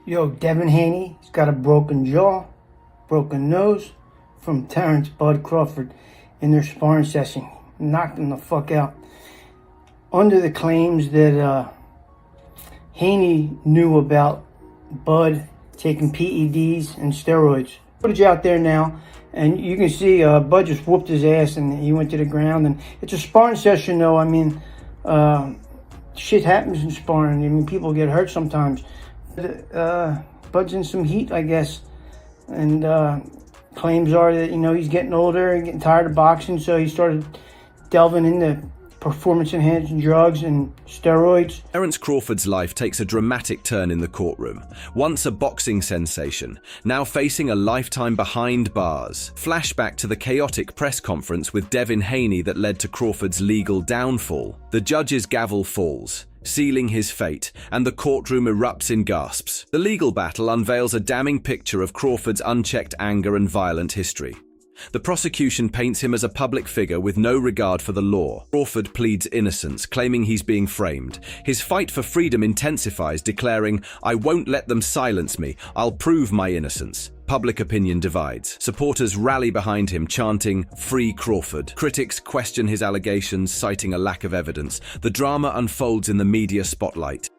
Yo, Devin Haney, he's got a broken jaw, broken nose from Terrence Bud Crawford in their sparring session. Knocked him the fuck out. Under the claims that Haney knew about Bud taking PEDs and steroids. Footage out there now, and you can see Bud just whooped his ass and he went to the ground. And it's a sparring session, though. I mean, shit happens in sparring. I mean, people get hurt sometimes. Bud's in some heat, I guess, and claims are that, you know, he's getting older and getting tired of boxing, so he started delving into performance-enhancing drugs and steroids. Terrence Crawford's life takes a dramatic turn in the courtroom. Once a boxing sensation, now facing a lifetime behind bars. Flashback to the chaotic press conference with Devin Haney that led to Crawford's legal downfall. The judge's gavel falls, sealing his fate, and the courtroom erupts in gasps. The legal battle unveils a damning picture of Crawford's unchecked anger and violent history. The prosecution paints him as a public figure with no regard for the law. Crawford pleads innocence, claiming he's being framed. His fight for freedom intensifies, declaring, "I won't let them silence me. I'll prove my innocence." Public opinion divides. Supporters rally behind him, chanting, "Free Crawford." Critics question his allegations, citing a lack of evidence. The drama unfolds in the media spotlight.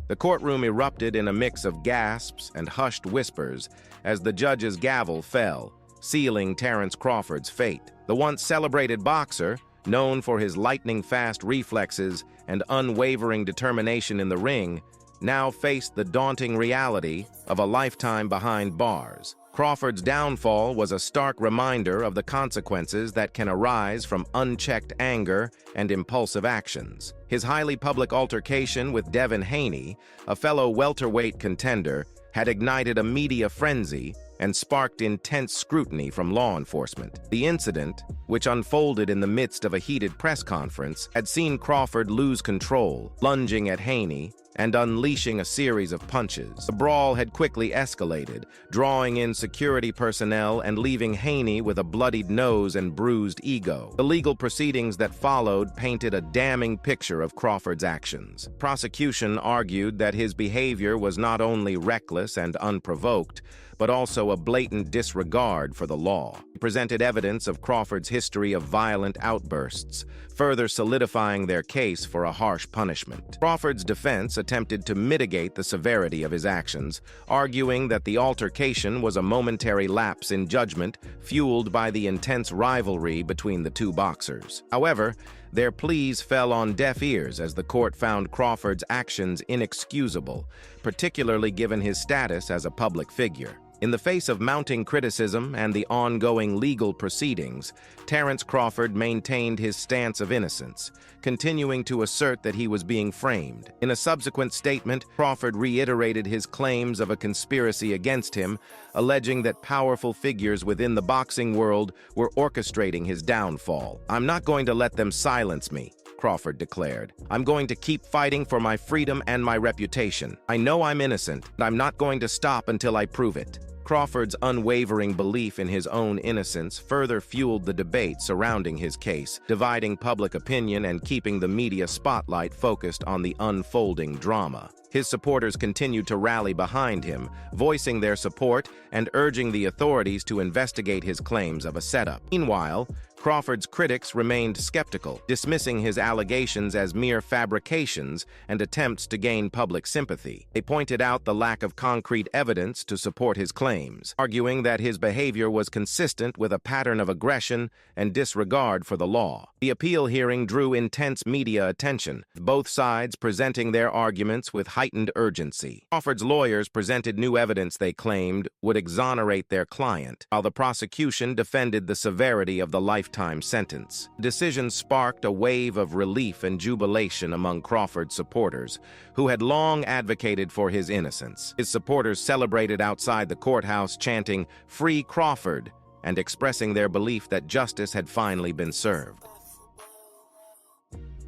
The courtroom erupted in a mix of gasps and hushed whispers as the judge's gavel fell, sealing Terrence Crawford's fate. The once celebrated boxer, known for his lightning-fast reflexes and unwavering determination in the ring, now faced the daunting reality of a lifetime behind bars. Crawford's downfall was a stark reminder of the consequences that can arise from unchecked anger and impulsive actions. His highly public altercation with Devin Haney, a fellow welterweight contender, had ignited a media frenzy and sparked intense scrutiny from law enforcement. The incident, which unfolded in the midst of a heated press conference, had seen Crawford lose control, lunging at Haney and unleashing a series of punches. The brawl had quickly escalated, drawing in security personnel and leaving Haney with a bloodied nose and bruised ego. The legal proceedings that followed painted a damning picture of Crawford's actions. Prosecution argued that his behavior was not only reckless and unprovoked, but also a blatant disregard for the law. He presented evidence of Crawford's history of violent outbursts, further solidifying their case for a harsh punishment. Crawford's defense attempted to mitigate the severity of his actions, arguing that the altercation was a momentary lapse in judgment fueled by the intense rivalry between the two boxers. However, their pleas fell on deaf ears as the court found Crawford's actions inexcusable, particularly given his status as a public figure. In the face of mounting criticism and the ongoing legal proceedings, Terrence Crawford maintained his stance of innocence, continuing to assert that he was being framed. In a subsequent statement, Crawford reiterated his claims of a conspiracy against him, alleging that powerful figures within the boxing world were orchestrating his downfall. "I'm not going to let them silence me," Crawford declared. "I'm going to keep fighting for my freedom and my reputation. I know I'm innocent, and I'm not going to stop until I prove it." Crawford's unwavering belief in his own innocence further fueled the debate surrounding his case, dividing public opinion and keeping the media spotlight focused on the unfolding drama. His supporters continued to rally behind him, voicing their support and urging the authorities to investigate his claims of a setup. Meanwhile, Crawford's critics remained skeptical, dismissing his allegations as mere fabrications and attempts to gain public sympathy. They pointed out the lack of concrete evidence to support his claims, arguing that his behavior was consistent with a pattern of aggression and disregard for the law. The appeal hearing drew intense media attention, both sides presenting their arguments with heightened urgency. Crawford's lawyers presented new evidence they claimed would exonerate their client, while the prosecution defended the severity of the lifetime sentence. The decision sparked a wave of relief and jubilation among Crawford's supporters, who had long advocated for his innocence. His supporters celebrated outside the courthouse, chanting, "Free Crawford," and expressing their belief that justice had finally been served.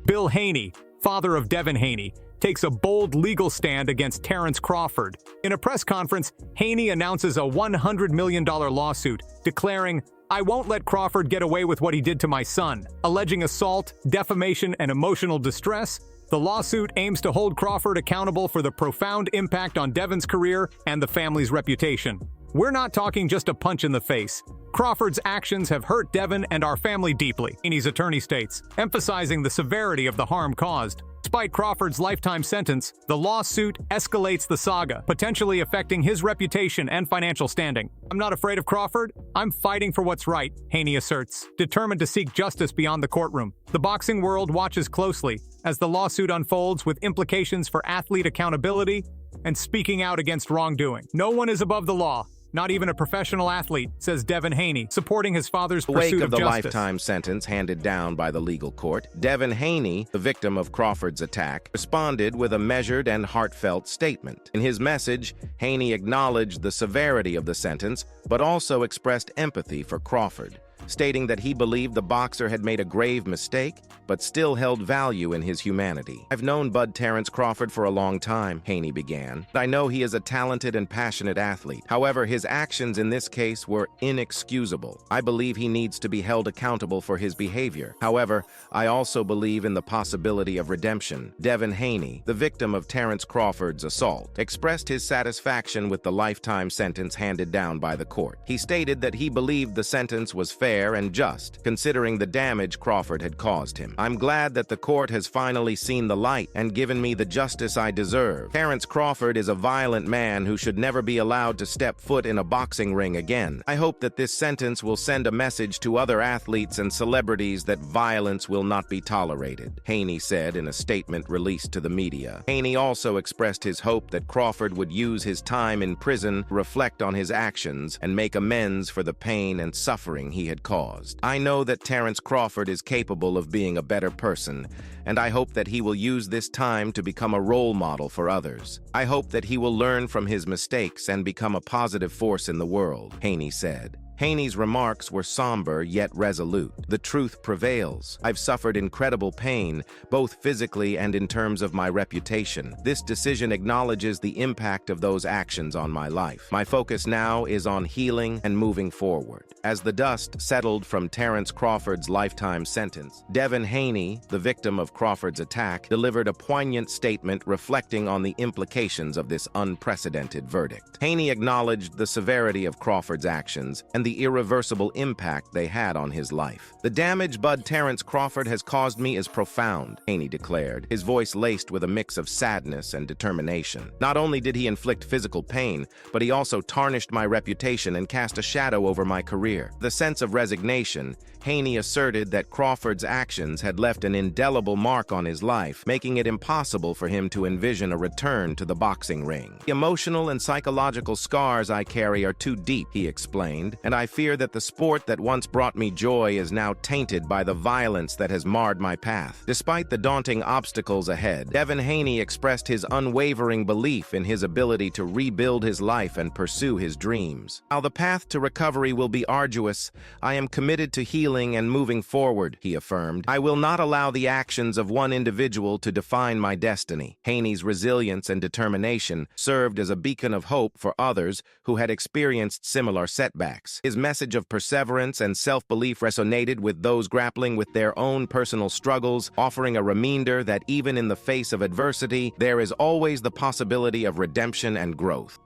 Bill Haney, father of Devin Haney, takes a bold legal stand against Terrence Crawford. In a press conference, Haney announces a $100 million lawsuit, declaring, "I won't let Crawford get away with what he did to my son," alleging assault, defamation, and emotional distress. The lawsuit aims to hold Crawford accountable for the profound impact on Devin's career and the family's reputation. We're not talking just a punch in the face. Crawford's actions have hurt Devin and our family deeply, Haney's attorney states, emphasizing the severity of the harm caused. Despite Crawford's lifetime sentence, the lawsuit escalates the saga, potentially affecting his reputation and financial standing. I'm not afraid of Crawford. I'm fighting for what's right, Haney asserts, determined to seek justice beyond the courtroom. The boxing world watches closely as the lawsuit unfolds, with implications for athlete accountability and speaking out against wrongdoing. No one is above the law. Not even a professional athlete, says Devin Haney, supporting his father's pursuit of justice. In the wake of the lifetime sentence handed down by the legal court, Devin Haney, the victim of Crawford's attack, responded with a measured and heartfelt statement. In his message, Haney acknowledged the severity of the sentence, but also expressed empathy for Crawford, stating that he believed the boxer had made a grave mistake, but still held value in his humanity. "I've known Bud Terrence Crawford for a long time," Haney began. "I know he is a talented and passionate athlete. However, his actions in this case were inexcusable. I believe he needs to be held accountable for his behavior. However, I also believe in the possibility of redemption." Devin Haney, the victim of Terrence Crawford's assault, expressed his satisfaction with the lifetime sentence handed down by the court. He stated that he believed the sentence was fair and just, considering the damage Crawford had caused him. "I'm glad that the court has finally seen the light and given me the justice I deserve. Terrence Crawford is a violent man who should never be allowed to step foot in a boxing ring again. I hope that this sentence will send a message to other athletes and celebrities that violence will not be tolerated," Haney said in a statement released to the media. Haney also expressed his hope that Crawford would use his time in prison to reflect on his actions and make amends for the pain and suffering he had caused. "I know that Terrence Crawford is capable of being a better person, and I hope that he will use this time to become a role model for others. I hope that he will learn from his mistakes and become a positive force in the world," Haney said. Haney's remarks were somber yet resolute. "The truth prevails. I've suffered incredible pain, both physically and in terms of my reputation. This decision acknowledges the impact of those actions on my life. My focus now is on healing and moving forward." As the dust settled from Terrence Crawford's lifetime sentence, Devin Haney, the victim of Crawford's attack, delivered a poignant statement reflecting on the implications of this unprecedented verdict. Haney acknowledged the severity of Crawford's actions and the irreversible impact they had on his life. "The damage Bud Terrence Crawford has caused me is profound," Haney declared, his voice laced with a mix of sadness and determination. "Not only did he inflict physical pain, but he also tarnished my reputation and cast a shadow over my career." The sense of resignation, Haney asserted that Crawford's actions had left an indelible mark on his life, making it impossible for him to envision a return to the boxing ring. "The emotional and psychological scars I carry are too deep," he explained, "and I fear that the sport that once brought me joy is now tainted by the violence that has marred my path." Despite the daunting obstacles ahead, Devin Haney expressed his unwavering belief in his ability to rebuild his life and pursue his dreams. "While the path to recovery will be arduous, I am committed to healing and moving forward," he affirmed. "I will not allow the actions of one individual to define my destiny." Haney's resilience and determination served as a beacon of hope for others who had experienced similar setbacks. His message of perseverance and self-belief resonated with those grappling with their own personal struggles, offering a reminder that even in the face of adversity, there is always the possibility of redemption and growth.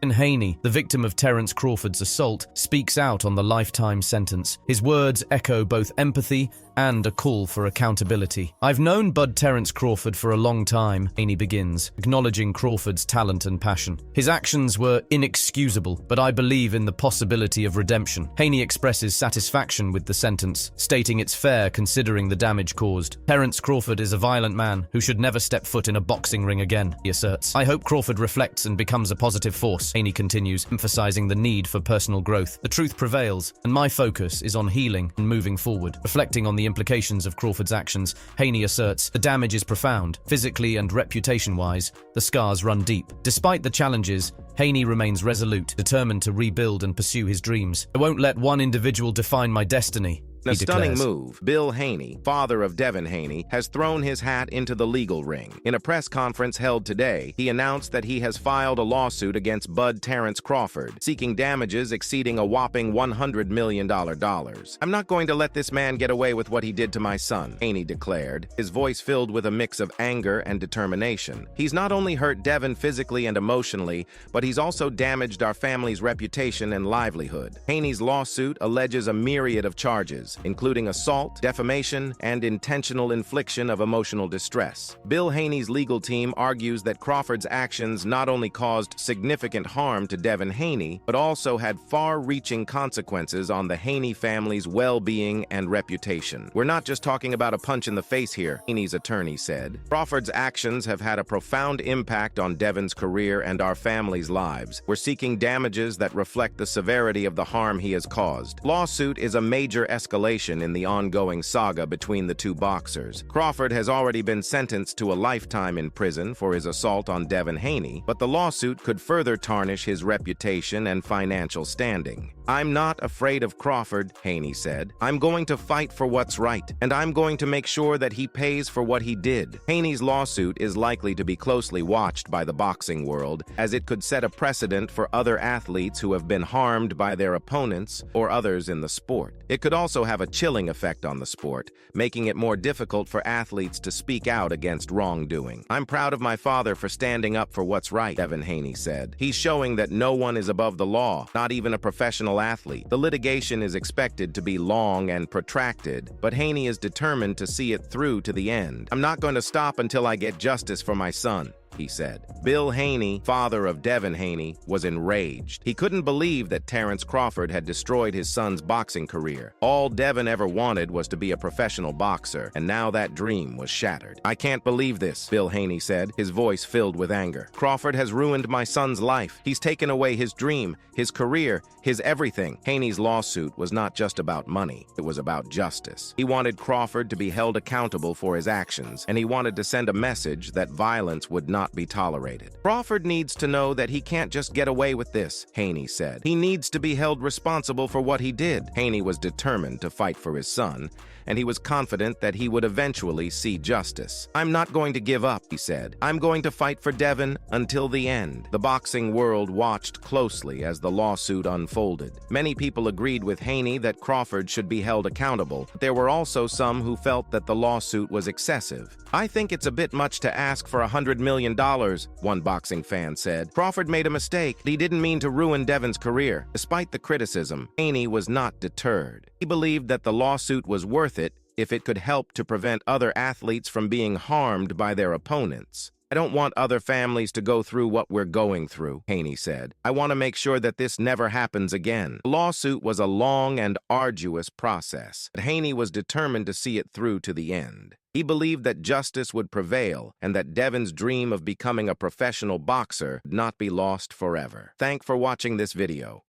Devin Haney, the victim of Terrence Crawford's assault, speaks out on the lifetime sentence. His words echo both empathy and a call for accountability. "I've known Bud Terrence Crawford for a long time," Haney begins, acknowledging Crawford's talent and passion. "His actions were inexcusable, but I believe in the possibility of redemption." Haney expresses satisfaction with the sentence, stating it's fair considering the damage caused. "Terrence Crawford is a violent man who should never step foot in a boxing ring again," he asserts. "I hope Crawford reflects and becomes a positive force," Haney continues, emphasizing the need for personal growth. "The truth prevails, and my focus is on healing and moving forward." Reflecting on the implications of Crawford's actions, Haney asserts, "The damage is profound. Physically and reputation-wise, the scars run deep. Despite the challenges, Haney remains resolute, determined to rebuild and pursue his dreams. I won't let one individual define my destiny," In a he stunning declares. move, Bill Haney, father of Devin Haney, has thrown his hat into the legal ring. In a press conference held today, he announced that he has filed a lawsuit against Bud Terrence Crawford, seeking damages exceeding a whopping $100 million. I'm not going to let this man get away with what he did to my son, Haney declared, his voice filled with a mix of anger and determination. He's not only hurt Devin physically and emotionally, but he's also damaged our family's reputation and livelihood. Haney's lawsuit alleges a myriad of charges, including assault, defamation, and intentional infliction of emotional distress. Bill Haney's legal team argues that Crawford's actions not only caused significant harm to Devin Haney, but also had far-reaching consequences on the Haney family's well-being and reputation. We're not just talking about a punch in the face here, Haney's attorney said. Crawford's actions have had a profound impact on Devin's career and our family's lives. We're seeking damages that reflect the severity of the harm he has caused. Lawsuit is a major escalation in the ongoing saga between the two boxers. Crawford has already been sentenced to a lifetime in prison for his assault on Devin Haney, but the lawsuit could further tarnish his reputation and financial standing. I'm not afraid of Crawford, Haney said. I'm going to fight for what's right, and I'm going to make sure that he pays for what he did. Haney's lawsuit is likely to be closely watched by the boxing world, as it could set a precedent for other athletes who have been harmed by their opponents or others in the sport. It could also have a chilling effect on the sport, making it more difficult for athletes to speak out against wrongdoing. I'm proud of my father for standing up for what's right, Devin Haney said. He's showing that no one is above the law, not even a professional athlete. The litigation is expected to be long and protracted, but Haney is determined to see it through to the end. I'm not going to stop until I get justice for my son, he said. Bill Haney, father of Devin Haney, was enraged. He couldn't believe that Terrence Crawford had destroyed his son's boxing career. All Devin ever wanted was to be a professional boxer, and now that dream was shattered. I can't believe this, Bill Haney said, his voice filled with anger. Crawford has ruined my son's life. He's taken away his dream, his career, his everything. Haney's lawsuit was not just about money. It was about justice. He wanted Crawford to be held accountable for his actions, and he wanted to send a message that violence would not be tolerated. Crawford needs to know that he can't just get away with this, Haney said. He needs to be held responsible for what he did. Haney was determined to fight for his son, and he was confident that he would eventually see justice. I'm not going to give up, he said. I'm going to fight for Devin until the end. The boxing world watched closely as the lawsuit unfolded. Many people agreed with Haney that Crawford should be held accountable, but there were also some who felt that the lawsuit was excessive. I think it's a bit much to ask for $100 million, one boxing fan said. Crawford made a mistake. He didn't mean to ruin Devin's career. Despite the criticism, Haney was not deterred. He believed that the lawsuit was worth it if it could help to prevent other athletes from being harmed by their opponents. I don't want other families to go through what we're going through, Haney said. I want to make sure that this never happens again. The lawsuit was a long and arduous process, but Haney was determined to see it through to the end. He believed that justice would prevail and that Devin's dream of becoming a professional boxer would not be lost forever. Thanks for watching this video.